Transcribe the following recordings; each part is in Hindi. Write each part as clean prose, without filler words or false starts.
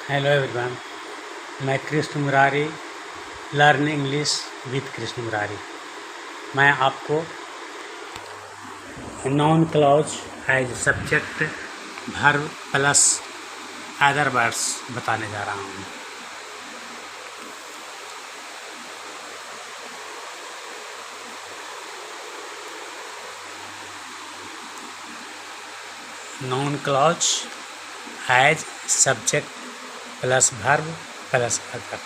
हेलो एवरीवन, मैं Krishna Murari learn English with Krishna Murari. मैं आपको noun clause as subject verb plus other words बताने जा रहा हूँ। Noun clause as subject plus verb plus other.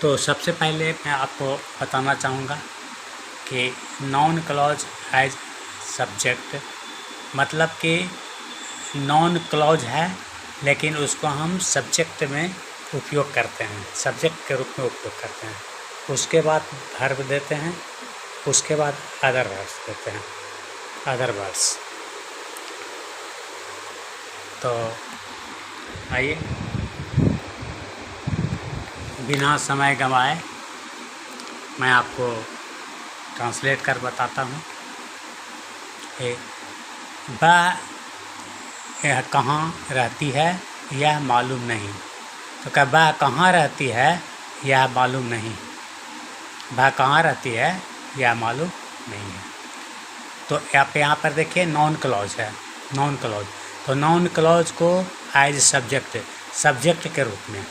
तो सबसे पहले मैं आपको बताना चाहूँगा कि नाउन क्लॉज एज सब्जेक्ट मतलब कि नाउन क्लॉज है, लेकिन उसको हम सब्जेक्ट में उपयोग करते हैं, सब्जेक्ट के रूप में उपयोग करते हैं। उसके बाद वर्ब देते हैं, उसके बाद अदर वर्ड्स देते हैं, अदर वर्ड्स। तो आइए बिना समय गंवाए मैं आपको ट्रांसलेट कर बताता हूँ। वह यह कहाँ रहती है यह मालूम नहीं। तो क्या वह कहाँ रहती है यह मालूम नहीं, वह कहाँ रहती है यह मालूम नहीं है। तो आप यहाँ पर देखिए नाउन क्लॉज है, नाउन क्लॉज। तो नाउन क्लॉज को एज सब्जेक्ट, सब्जेक्ट के रूप में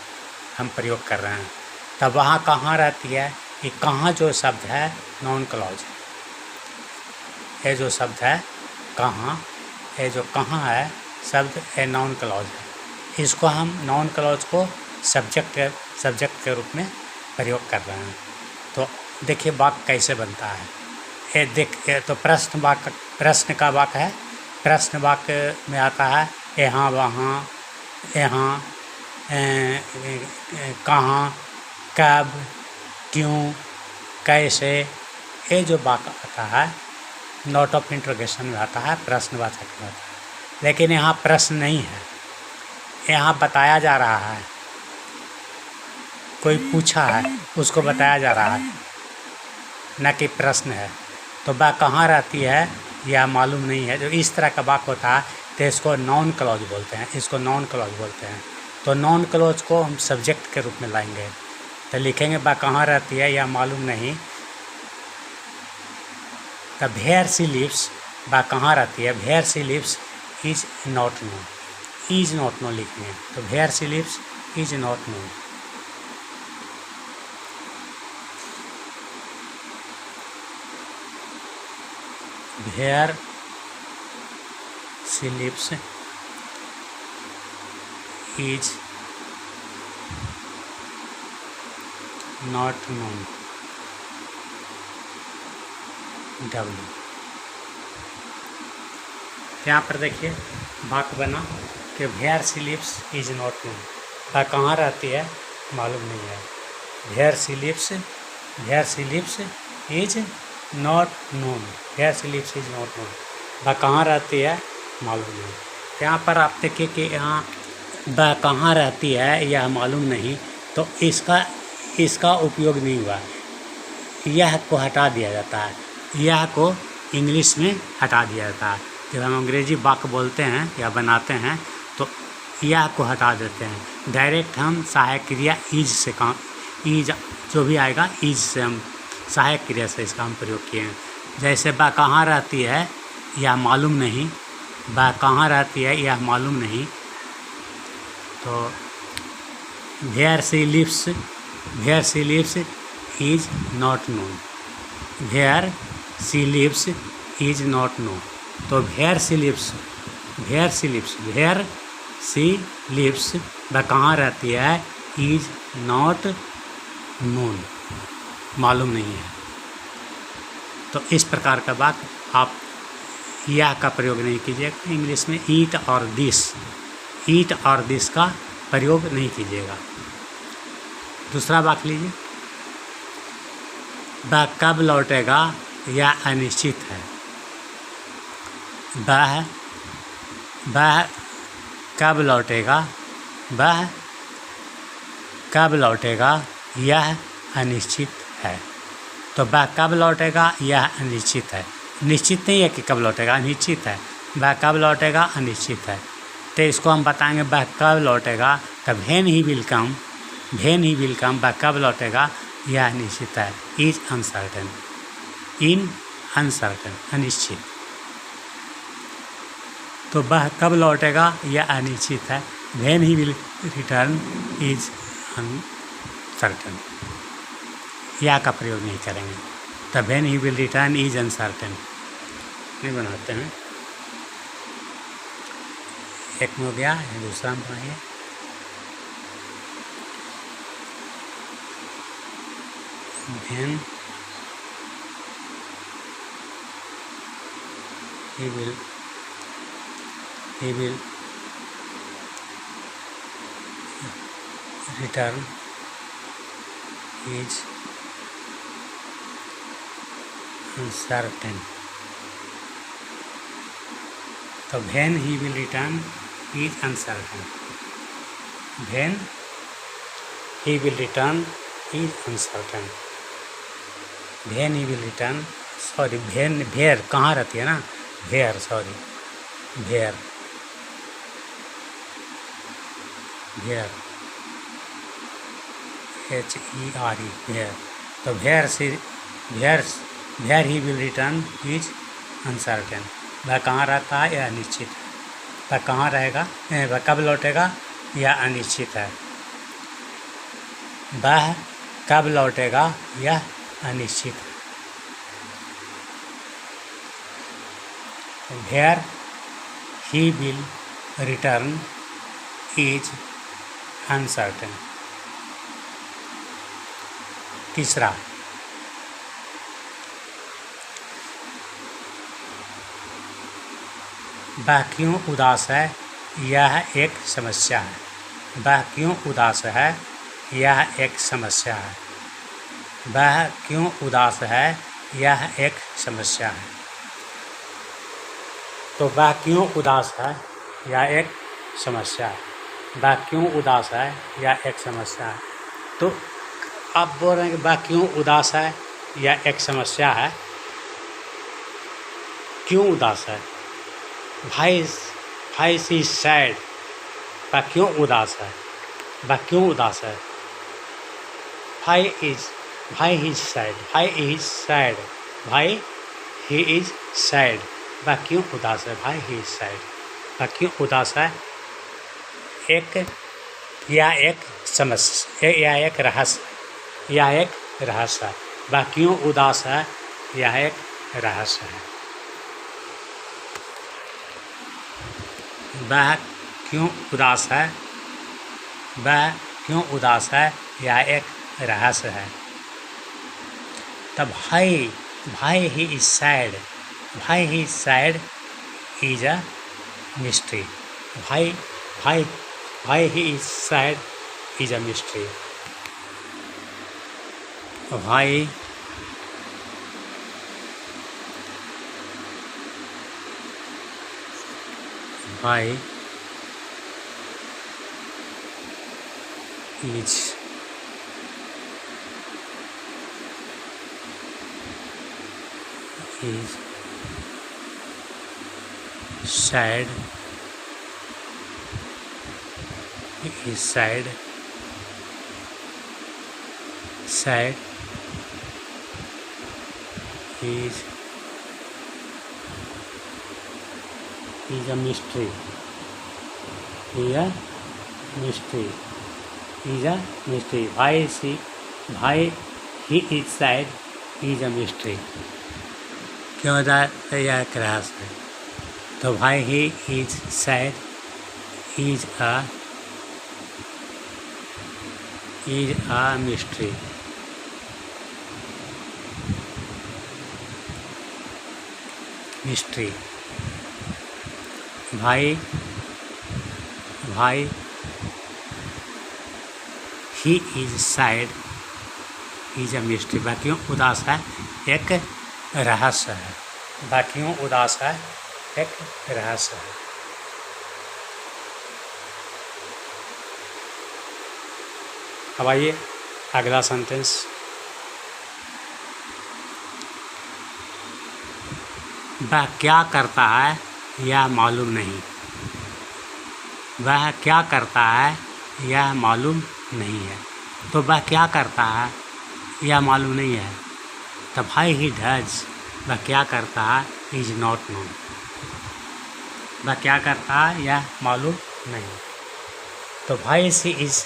हम प्रयोग कर रहे हैं। तब वहाँ कहाँ रहती है, ये कहाँ जो शब्द है नाउन क्लॉज है। ये जो शब्द है कहाँ, ये जो कहाँ है शब्द ये नाउन क्लॉज है। इसको हम नाउन क्लॉज को सब्जेक्ट के रूप में प्रयोग कर रहे हैं। तो देखिए वाक्य कैसे बनता है। ये तो प्रश्न का वाक्य है। प्रश्न वाक्य में आता है यहाँ वहाँ, यहाँ कहाँ, कब, क्यों, कैसे। ये जो वाक्य आता है नोट ऑफ इंट्रोगेशन में आता है, प्रश्नवाचक में आता है। लेकिन यहाँ प्रश्न नहीं है, यहाँ बताया जा रहा है, कोई पूछा है उसको बताया जा रहा है, न कि प्रश्न है। तो वह कहाँ रहती है यह मालूम नहीं है। जो इस तरह का वाक्य होता है तो इसको नाउन क्लॉज बोलते हैं, इसको नाउन क्लॉज बोलते हैं। तो नाउन क्लॉज को हम सब्जेक्ट के रूप में लाएंगे। तो लिखेंगे वह कहाँ रहती है यह मालूम नहीं। तब वेयर शी लिव्स, वह कहाँ रहती है, where she lives is not known, is not known लिखेंगे। तो where she lives is not known. Where she lives is not known, W. यहाँ पर देखिए वाक्य बना कि where she lives is not known, वह कहाँ रहती है मालूम नहीं है। Where she lives is not known, where she lives is not known, वह कहाँ रहती है मालूम नहीं। यहाँ पर आप देखिए कि यहाँ वह कहाँ रहती है यह मालूम नहीं, तो इसका उपयोग नहीं हुआ। यह को हटा दिया जाता है, यह को इंग्लिश में हटा दिया जाता है। जब हम अंग्रेजी वाक्य बोलते हैं या बनाते हैं तो यह को हटा देते हैं। डायरेक्ट हम सहायक क्रिया इज से काम, इज जो भी आएगा इज से हम सहायक क्रिया से इसका हम प्रयोग किए हैं। जैसे वह कहाँ रहती है यह मालूम नहीं, वह कहाँ रहती है यह मालूम नहीं। तो where she lives is not known, where she lives is not known. तो वेयर शी लिव्स वह कहाँ रहती है इज नॉट नोन, मालूम नहीं है। तो इस प्रकार का वाक्य आप यह का प्रयोग नहीं कीजिएगा। इंग्लिश में ईट और दिस का प्रयोग नहीं कीजिएगा। दूसरा वाक्य लीजिए, वह कब लौटेगा यह अनिश्चित है। वह कब लौटेगा यह अनिश्चित है। तो वह कब लौटेगा यह अनिश्चित है, निश्चित नहीं है कि कब लौटेगा, अनिश्चित है। वह कब लौटेगा अनिश्चित है। तो इसको हम बताएंगे वह कब लौटेगा। तो when he will come, when he will come, वह कब लौटेगा यह निश्चित है। इज अनसर्टेन, इन अनसर्टेन, अनिश्चित। तो वह कब लौटेगा यह अनिश्चित है। When he will return is uncertain, या का प्रयोग नहीं करेंगे। तो when he will return is uncertain नहीं बनाते हैं। एक में हो गया, दूसरा में बनाइए। When he will return is uncertain। तो when he will return is uncertain, when he will return is uncertain, when he will return, sorry भेर कहाँ रहती है ना, भेर, सॉरी भेर, भेर HERE, भेर। तो भेर से भेर ही विल रिटर्न इज अनसर्टेन, वह कहाँ रहता है यह अनिश्चित है। वह कहाँ रहेगा, वह कब लौटेगा यह अनिश्चित है। वह कब लौटेगा यह अनिश्चित है। Where he will return is uncertain। तीसरा, वह क्यों उदास है यह एक समस्या है। वह क्यों उदास है यह एक समस्या है। वह क्यों उदास है यह एक समस्या है। तो वह क्यों उदास है यह एक समस्या है। वह क्यों उदास है यह एक समस्या है। तो आप बोल रहे हैं कि वह क्यों उदास है यह एक समस्या है। क्यों उदास है, भाई सी सैड। वह क्यों उदास है, वह क्यों उदास है। भाई ही सैड, भाई ही इज सैड। वह क्यों उदास है, भाई ही इज सैड। वह क्यों उदास है, एक समस्या, एक रहस्य है। वह क्यों उदास है यह एक रहस्य है। वह क्यों उदास है, वह क्यों उदास है यह एक रहस्य है। तब भाई ही इज सैड, भाई he sad is a mystery. भाई he is sad is a mystery. भाई is sad, is a mystery, भाई he is sad is a mystery. क्यों यह एक रहस्य है। तो भाई he is sad is a mystery. भाई he is sad is a mystery. बाकियों उदास है एक रहस्य है। बाकियों उदास है एक रहस्य है। अब आइए अगला सेंटेंस। वह क्या करता है यह मालूम नहीं। वह क्या करता है यह मालूम नहीं है। तो वह क्या करता है यह मालूम नहीं है। तो भाई ही डज, वह क्या करता है इज नॉट नोन। वह क्या करता है यह मालूम नहीं। तो भाई सी is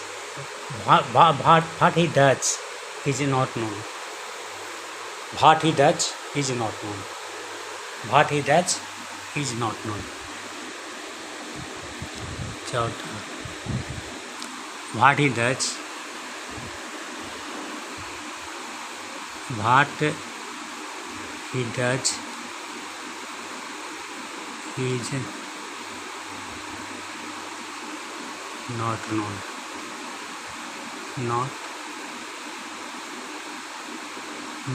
what he does is not known. What he does is not known. What he does is not known. चौथा, what he does, what he does is not known.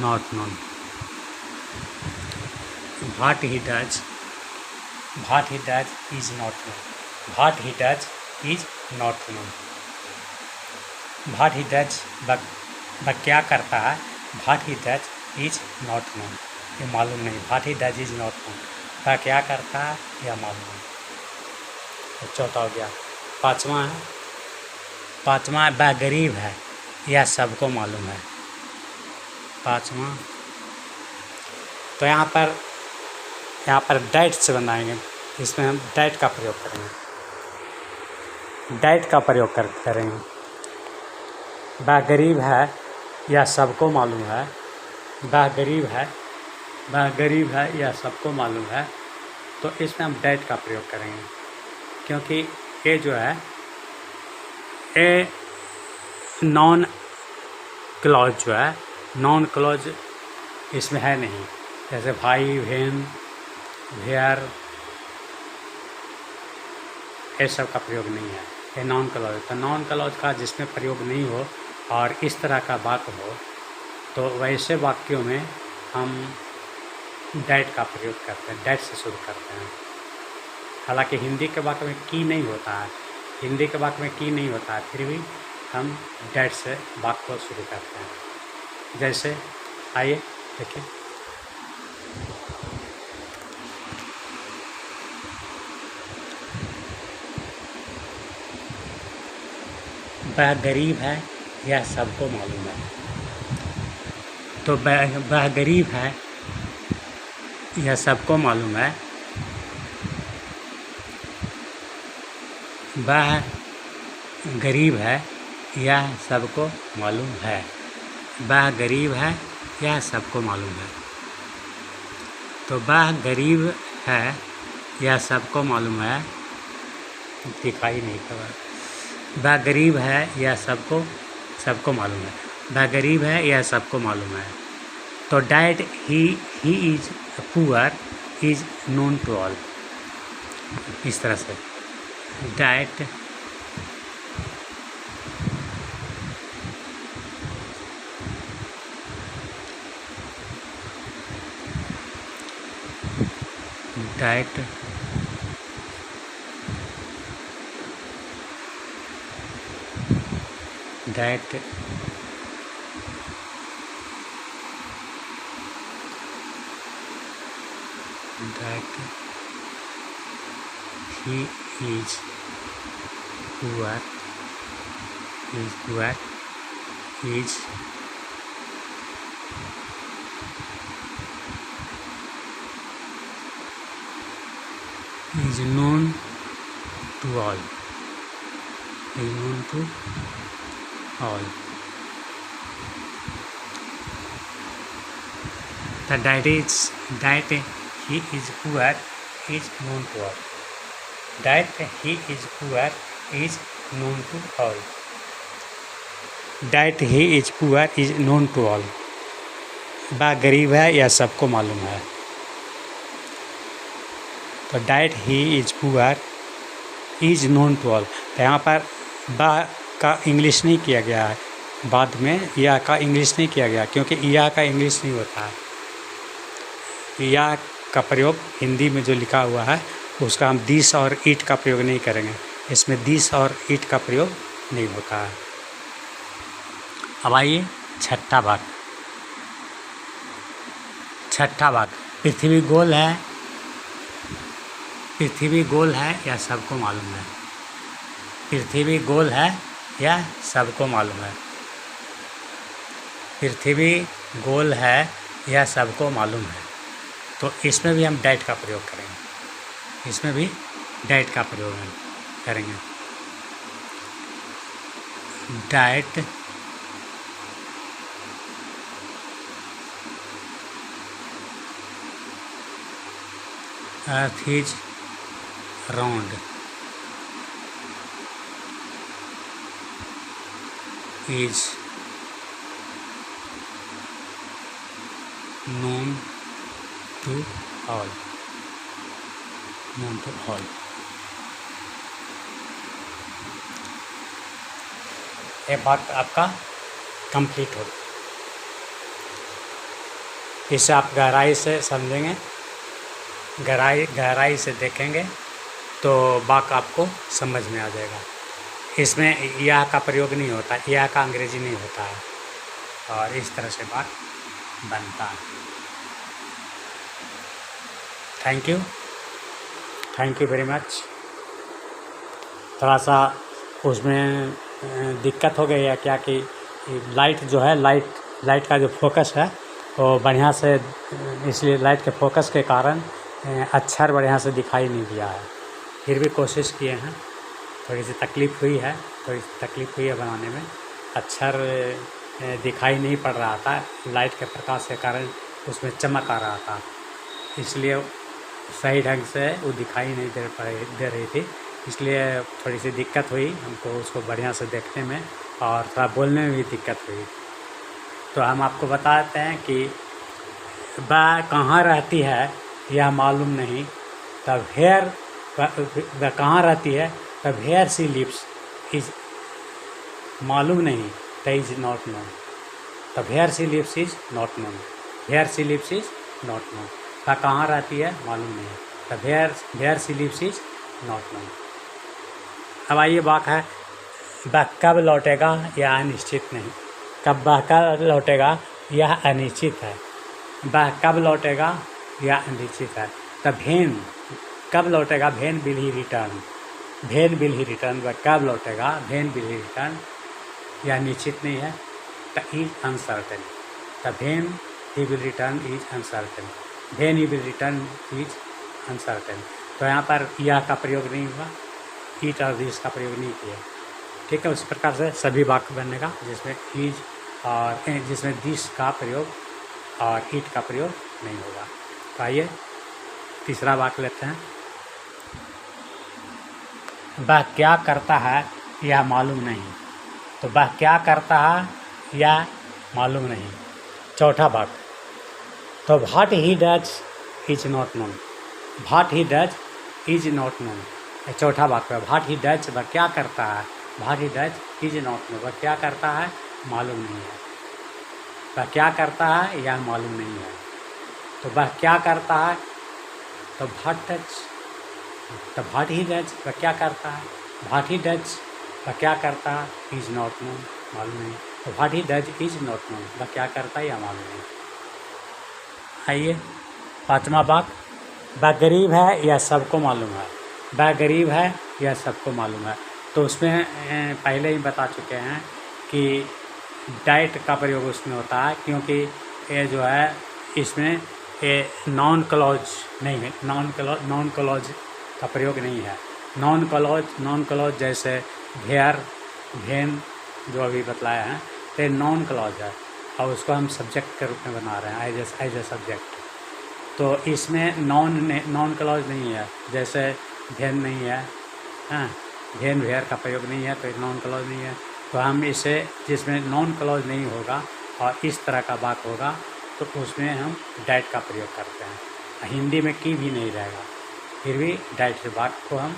Not known. What he does is not known. What he does is not known. What he does, वह क्या करता है, what he does is not known, ये मालूम नहीं। what he does is not known, वह क्या करता है यह मालूम नहीं। तो चौथा हो गया। पाँचवा वह गरीब है यह सबको मालूम है। पाँचवा, तो यहाँ पर डाइट से बनाएंगे, इसमें हम डाइट का प्रयोग करेंगे। डाइट का प्रयोग करेंगे। वह गरीब है यह सबको मालूम है। वह गरीब है यह सबको मालूम है। तो इसमें हम डाइट का प्रयोग करेंगे, क्योंकि ये जो है ए नॉन क्लॉज जो है, नॉन क्लॉज इसमें है नहीं। जैसे भाई, बहन, भेयर, ये सब का प्रयोग नहीं है, ये नॉन क्लॉज। तो नॉन क्लॉज का जिसमें प्रयोग नहीं हो और इस तरह का वाक्य हो, तो वैसे वाक्यों में हम डैट का प्रयोग करते हैं, डैट से शुरू करते हैं। हालांकि हिंदी के वाक्य में की नहीं होता है, फिर भी हम डैट से वाक्य को शुरू करते हैं। जैसे आइए देखिए, वह गरीब है यह सबको मालूम है। तो वह गरीब है यह सबको मालूम है। वह गरीब है यह सबको मालूम है। वह गरीब है यह सबको मालूम है। तो वह गरीब है यह सबको मालूम है, दिखाई नहीं पड़ा। वह गरीब है यह सबको मालूम है। वह गरीब है यह सबको मालूम है। तो that he is poor is known to all. इस तरह से that that that he is poor is known to all. Is known to all. The that he is poor is known to all. That he is poor is known to all. That he is poor is known to all. वह गरीब है यह सबको मालूम है। तो that he is poor is known to all. तो यहाँ पर वह का इंग्लिश नहीं किया गया है, बाद में या का इंग्लिश नहीं किया गया, क्योंकि या का इंग्लिश नहीं होता है। या का प्रयोग हिंदी में जो लिखा हुआ है उसका हम दिस और इट का प्रयोग नहीं करेंगे, इसमें दिस और इट का प्रयोग नहीं होता है। अब आइए छठा भाग। पृथ्वी गोल है यह सबको मालूम है। पृथ्वी गोल है यह सबको मालूम है। पृथ्वी गोल है यह सबको मालूम है। तो इसमें भी हम डैट का प्रयोग करेंगे, इसमें भी डैट का प्रयोग हम करेंगे। That earth is round is known to all, known to all। ये बात आपका कंप्लीट हो, इसे आप गहराई से समझेंगे, गहराई से देखेंगे तो बात आपको समझ में आ जाएगा। इसमें यह का प्रयोग नहीं होता, यह का अंग्रेजी नहीं होता है, और इस तरह से बात बनता है। Thank you very much. थोड़ा सा उसमें दिक्कत हो गई है क्या कि लाइट जो है, लाइट का जो फोकस है वो बढ़िया से, इसलिए लाइट के फोकस के कारण अक्षर बढ़िया से दिखाई नहीं दिया है। फिर भी कोशिश किए हैं, थोड़ी सी तकलीफ़ हुई है बनाने में। अक्षर दिखाई नहीं पड़ रहा था, लाइट के प्रकाश के कारण उसमें चमक आ रहा था, इसलिए सही ढंग से वो दिखाई नहीं दे रही थी, इसलिए थोड़ी सी दिक्कत हुई हमको उसको बढ़िया से देखने में, और थोड़ा बोलने में भी दिक्कत हुई। तो हम आपको बताते हैं कि वह कहाँ रहती है यह मालूम नहीं, तब हेयर वह कहाँ रहती है, तब हेयर सी लिप्स इज मालूम नहीं, द इज नॉट नोन। तब where she lives is not known, where she lives is not known. वह कहाँ रहती है मालूम नहीं, तब where she lives is not known. अब आइए बात है वह कब लौटेगा यह अनिश्चित नहीं, कब वह कब लौटेगा यह अनिश्चित है, वह कब लौटेगा यह अनिश्चित है। तब भेन कब लौटेगा, when will he return, when will he return. वह कब लौटेगा, भेन विल ही रिटर्न, यह निश्चित नहीं है, the is uncertain. The when he will return is uncertain, when he will return is uncertain. तो यहाँ पर यह का प्रयोग नहीं हुआ, ईट और दिस का प्रयोग नहीं किया, ठीक है। उस प्रकार से सभी वाक्य बनेगा जिसमें इज और जिसमें दिस का प्रयोग और ईट का प्रयोग नहीं होगा। तो आइए तीसरा वाक्य लेते हैं। वह क्या करता है यह मालूम नहीं, तो वह क्या करता है यह मालूम नहीं। चौथा वाक्य, तो what he does is not known, what he does is not known. चौथा वाक्य, व्हाट ही डज वह क्या करता है, what he does is not known, वह क्या करता है मालूम नहीं है, वह क्या करता है यह मालूम नहीं है। तो वह क्या करता है, तो व्हाट डज, तो व्हाट ही डज वह क्या करता है, व्हाट ही डज वह क्या करता है इज नॉट नोन, मालूम नहीं। तो what he does is not known, वह क्या करता है या मालूम नहीं। आइए पाँचवा वाक्य, वह गरीब है यह सबको मालूम है, वह गरीब है यह सबको मालूम है। तो उसमें पहले ही बता चुके हैं कि डाइट का प्रयोग उसमें होता है, क्योंकि ये जो है इसमें ये नॉन क्लॉज नहीं है, नॉन क्लॉज का प्रयोग नहीं है। नॉन क्लॉज जैसे भेयर, भेन जो अभी बतलाया है, तो नॉन क्लॉज है और उसको हम सब्जेक्ट के रूप में बना रहे हैं एज ए सब्जेक्ट। तो इसमें नॉन क्लॉज नहीं है, जैसे भेन नहीं है, हाँ, भेन भेयर का प्रयोग नहीं है, तो नॉन क्लॉज नहीं है। तो हम इसे जिसमें नॉन क्लॉज नहीं होगा और इस तरह का बात होगा तो उसमें हम डाइट का प्रयोग करते हैं। हिंदी में की भी नहीं रहेगा, फिर भी डाइट के बात को हम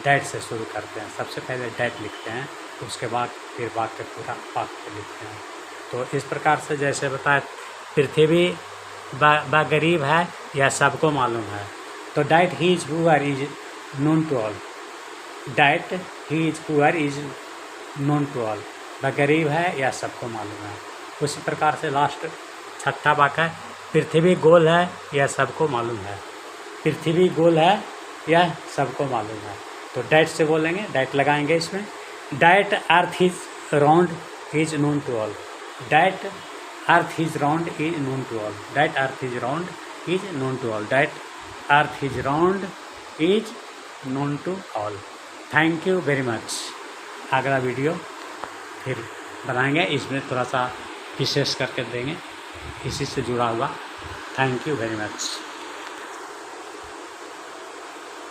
डाइट से शुरू करते हैं। सबसे पहले डाइट लिखते हैं, उसके बाद फिर बात के पूरा वाक्य लिखते हैं। तो इस प्रकार से जैसे बताया, पृथ्वी व गरीब है यह सबको मालूम है। तो that he is poor is known to all, that he is poor is known to all, वह गरीब है यह सबको मालूम है। उसी प्रकार से लास्ट छठा वाक्य है, पृथ्वी गोल है यह सबको मालूम है, पृथ्वी गोल है यह सबको मालूम है। तो डाइट से बोलेंगे, डाइट लगाएंगे इसमें, That earth is round is known to all. That earth is round is known to all. That earth is round is known to all. That earth is round is known to all. Thank you very much. अगला वीडियो फिर बनाएंगे, इसमें थोड़ा सा विशेष करके देंगे, इसी से जुड़ा हुआ। Thank you very much.